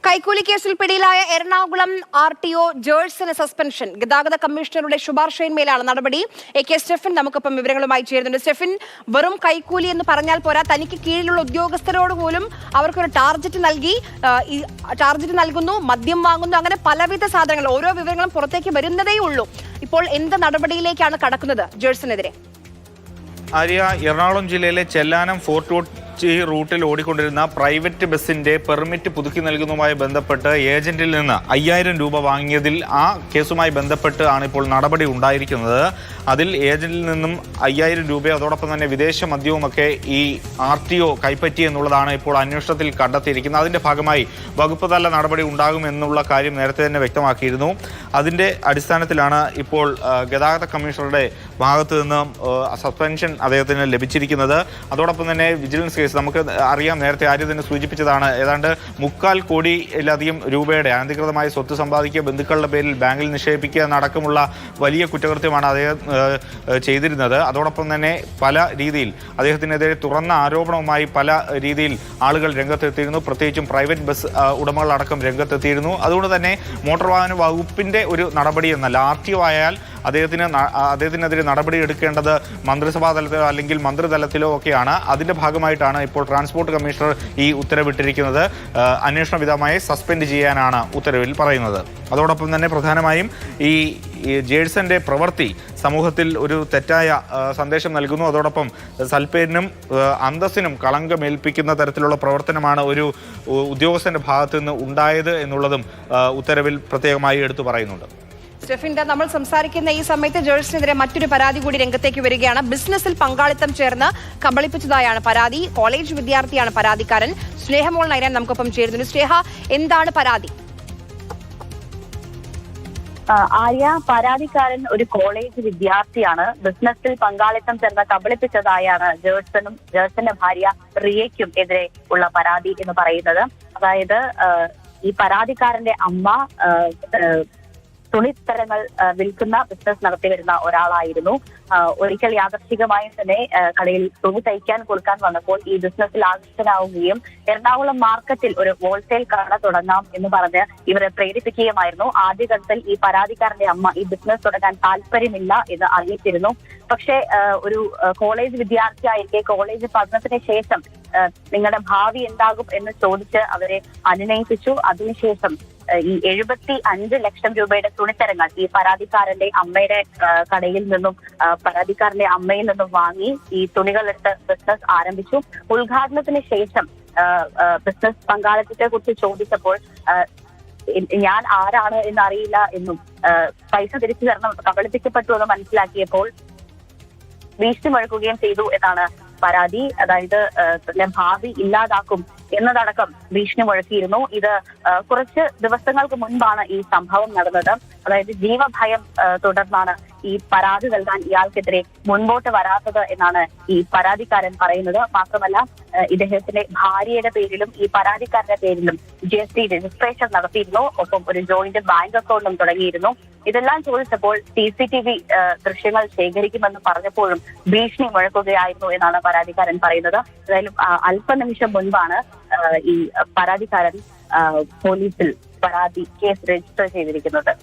കൈക്കൂലി കേസിൽ പിടിയിലായ എറണാകുളം RTO ജേഴ്സന് സസ്പെൻഷൻ. ഗതാഗത കമ്മീഷണറുടെ ശുപാർശയിന്മേലാണ് നടപടി. AK സ്റ്റെഫൻ നമുക്കൊപ്പം വിവരങ്ങളുമായി ചേരുന്നുണ്ട്. സ്റ്റെഫൻ, വെറും കൈക്കൂലി എന്ന് പറഞ്ഞാൽ പോരാ, തനിക്ക് കീഴിലുള്ള ഉദ്യോഗസ്ഥരോട് പോലും അവർക്കൊരു ടാർജറ്റ് നൽകുന്നു, മദ്യം വാങ്ങുന്നു, അങ്ങനെ പലവിധ സാധനങ്ങൾ, ഓരോ വിവരങ്ങളും പുറത്തേക്ക് വരുന്നതേ ഉള്ളൂ. ഇപ്പോൾ എന്ത് നടപടിയിലേക്കാണ് കടക്കുന്നത് ജേഴ്സനെതിരെ? ആര്യ, എറണാകുളം ജില്ലയിലെ ചെല്ലാനം ഫോർട്ട് കൊച്ചി റൂട്ടിൽ ഓടിക്കൊണ്ടിരുന്ന പ്രൈവറ്റ് ബസിന്റെ പെർമിറ്റ് പുതുക്കി നൽകുന്നതുമായി ബന്ധപ്പെട്ട് ഏജന്റിൽ നിന്ന് 5000 രൂപ വാങ്ങിയതിൽ ആ കേസുമായി ബന്ധപ്പെട്ട് ആണ് ഇപ്പോൾ നടപടി ഉണ്ടായിരിക്കുന്നത്. അതിൽ ഏജന്റിൽ നിന്നും 5000 രൂപ അതോടൊപ്പം തന്നെ വിദേശ മദ്യവുമൊക്കെ ഈ RTO കൈപ്പറ്റി എന്നുള്ളതാണ് ഇപ്പോൾ അന്വേഷണത്തിൽ കണ്ടെത്തിയിരിക്കുന്നത്. അതിന്റെ ഭാഗമായി വകുപ്പ് തല നടപടി ഉണ്ടാകുമെന്നുള്ള കാര്യം നേരത്തെ തന്നെ വ്യക്തമാക്കിയിരുന്നു. അതിന്റെ അടിസ്ഥാനത്തിലാണ് ഇപ്പോൾ ഗതാഗത കമ്മീഷണറുടെ ഭാഗത്തു നിന്ന് സസ്പെൻഷൻ അദ്ദേഹത്തിന് ലഭിച്ചിരിക്കുന്നത്. അതോടൊപ്പം തന്നെ വിജിലൻസ് കേസ് നമുക്ക് അറിയാം, നേരത്തെ ആര്യ തന്നെ സൂചിപ്പിച്ചതാണ്, ഏതാണ്ട് 3/4 കോടിയിലധികം രൂപയുടെ അനധികൃതമായ സ്വത്ത് സമ്പാദിക്കുക, ബന്ധുക്കളുടെ പേരിൽ ബാങ്കിൽ നിക്ഷേപിക്കുക എന്നടക്കമുള്ള വലിയ കുറ്റകൃത്യമാണ് അദ്ദേഹം ചെയ്തിരുന്നത്. അതോടൊപ്പം തന്നെ പല രീതിയിൽ അദ്ദേഹത്തിനെതിരെ തുറന്ന ആരോപണവുമായി പല രീതിയിൽ ആളുകൾ രംഗത്തെത്തിയിരുന്നു. പ്രത്യേകിച്ചും പ്രൈവറ്റ് ബസ് ഉടമകളടക്കം രംഗത്തെത്തിയിരുന്നു. അതുകൊണ്ട് തന്നെ മോട്ടോർ വാഹന വകുപ്പിന്റെ ഒരു നടപടി എന്നല്ല, RTO ആയാൽ അദ്ദേഹത്തിനെതിരെ നടപടി എടുക്കേണ്ടത് മന്ത്രിസഭാ തലത്തിലോ അല്ലെങ്കിൽ മന്ത്രിതലത്തിലോ ഒക്കെയാണ്. അതിന്റെ ഭാഗമായിട്ടാണ് ഇപ്പോൾ ട്രാൻസ്പോർട്ട് കമ്മീഷണർ ഈ ഉത്തരവിട്ടിരിക്കുന്നത്. അന്വേഷണ വിധമായി സസ്പെൻഡ് ചെയ്യാനാണ് ഉത്തരവിൽ പറയുന്നത്. അതോടൊപ്പം തന്നെ പ്രധാനമായും ഈ ജേഴ്സന്റെ പ്രവൃത്തി സമൂഹത്തിൽ ഒരു തെറ്റായ സന്ദേശം നൽകുന്നു. അതോടൊപ്പം സൽപ്പേരിനും അന്തസ്സിനും കളങ്കമേൽപ്പിക്കുന്ന തരത്തിലുള്ള പ്രവർത്തനമാണ് ഒരു ഉദ്യോഗസ്ഥന്റെ ഭാഗത്തു നിന്ന് ഉണ്ടായത് എന്നുള്ളതും ഉത്തരവിൽ പ്രത്യേകമായി എടുത്തു പറയുന്നുണ്ട്. സ്റ്റെഫിന്റെ, നമ്മൾ സംസാരിക്കുന്ന ഈ സമയത്ത് ജേഴ്സിനെതിരെ മറ്റൊരു പരാതി കൂടി രംഗത്തേക്ക് വരികയാണ്. ബിസിനസ്സിൽ പങ്കാളിത്തം ചേർന്ന് കബളിപ്പിച്ചതായാണ് പരാതി. കോളേജ് വിദ്യാർത്ഥിയാണ് പരാതിക്കാരൻ. സ്നേഹമോൾ നൈരാൻ നമുക്കൊപ്പം ചേരുന്നുണ്ട്. സ്നേഹ, എന്താണ് പരാതി? ആര്യ, പരാതിക്കാരൻ ഒരു കോളേജ് വിദ്യാർത്ഥിയാണ്. ബിസിനസ്സിൽ പങ്കാളിത്തം ചേർന്ന് കബളിപ്പിച്ചതായാണ് ജേഴ്സന്റെ ഭാര്യ റിയയ്ക്കും എതിരെ ഉള്ള പരാതി എന്ന് പറയുന്നത്. അതായത് ഈ പരാതിക്കാരന്റെ അമ്മ തുണിത്തരങ്ങൾ വിൽക്കുന്ന ബിസിനസ് നടത്തി വരുന്ന ഒരാളായിരുന്നു. ഒരിക്കൽ യാദർശികമായി തന്നെ കടയിൽ തുണി തയ്ക്കാൻ കൊടുക്കാൻ വന്നപ്പോൾ ഈ ബിസിനസ്സിൽ ആകർഷകനാവുകയും എറണാകുളം മാർക്കറ്റിൽ ഒരു ഹോൾസെയിൽ കട തുടങ്ങാം എന്ന് പറഞ്ഞ് ഇവരെ പ്രേരിപ്പിക്കുകയുമായിരുന്നു. ആദ്യഘട്ടത്തിൽ ഈ പരാതിക്കാരന്റെ അമ്മ ഈ ബിസിനസ് തുടങ്ങാൻ താല്പര്യമില്ല എന്ന് അറിയിച്ചിരുന്നു. പക്ഷേ ഒരു കോളേജ് വിദ്യാർത്ഥിയായിരിക്കെ കോളേജ് പഠനത്തിന് ശേഷം നിങ്ങളുടെ ഭാവി എന്താകും എന്ന് ചോദിച്ച് അവരെ അനുനയിപ്പിച്ചു. അതിനുശേഷം ഈ 75 ലക്ഷം രൂപയുടെ തുണിത്തരങ്ങൾ ഈ പരാതിക്കാരന്റെ അമ്മയുടെ കടയിൽ നിന്നും പരാതിക്കാരന്റെ അമ്മയിൽ നിന്നും വാങ്ങി ഈ തുണികളെടുത്ത് ബിസിനസ് ആരംഭിച്ചു. ഉദ്ഘാടനത്തിന് ശേഷം ബിസിനസ് പങ്കാളിത്തത്തെ കുറിച്ച് ചോദിച്ചപ്പോൾ ഞാൻ ആരാണ് എന്നറിയില്ല എന്നും പൈസ തിരിച്ചു തരണം, കബളിപ്പിക്കപ്പെട്ടു എന്ന് മനസ്സിലാക്കിയപ്പോൾ ഭീഷണി മുഴക്കുകയും ചെയ്തു എന്നാണ് പരാതി. അതായത് ഭാവി ഇല്ലാതാക്കും എന്നതടക്കം ഭീഷണി മുഴക്കിയിരുന്നു. ഇത് കുറച്ച് ദിവസങ്ങൾക്ക് മുൻപാണ് ഈ സംഭവം നടന്നത്. അതായത് ജീവഭയം തുടർന്നാണ് ഈ പരാതി നൽകാൻ ഇയാൾക്കെതിരെ മുൻപോട്ട് വരാത്തത് എന്നാണ് ഈ പരാതിക്കാരൻ പറയുന്നത്. മാത്രമല്ല, ഇദ്ദേഹത്തിന്റെ ഭാര്യയുടെ പേരിലും ഈ പരാതിക്കാരന്റെ പേരിലും GST രജിസ്ട്രേഷൻ നടത്തിയിരുന്നു. ഒപ്പം ഒരു ജോയിന്റ് ബാങ്ക് അക്കൗണ്ടും തുടങ്ങിയിരുന്നു. ഇതെല്ലാം ചോദിച്ചപ്പോൾ CCTV ദൃശ്യങ്ങൾ ശേഖരിക്കുമെന്ന് പറഞ്ഞപ്പോഴും ഭീഷണി മുഴക്കുകയായിരുന്നു എന്നാണ് പരാതിക്കാരൻ പറയുന്നത്. ഏതായാലും അല്പനിമിഷം മുൻപാണ് ഈ പരാതിക്കാരൻ പോലീസിൽ കേസ് രജിസ്റ്റർ ചെയ്തിരിക്കുന്നത്.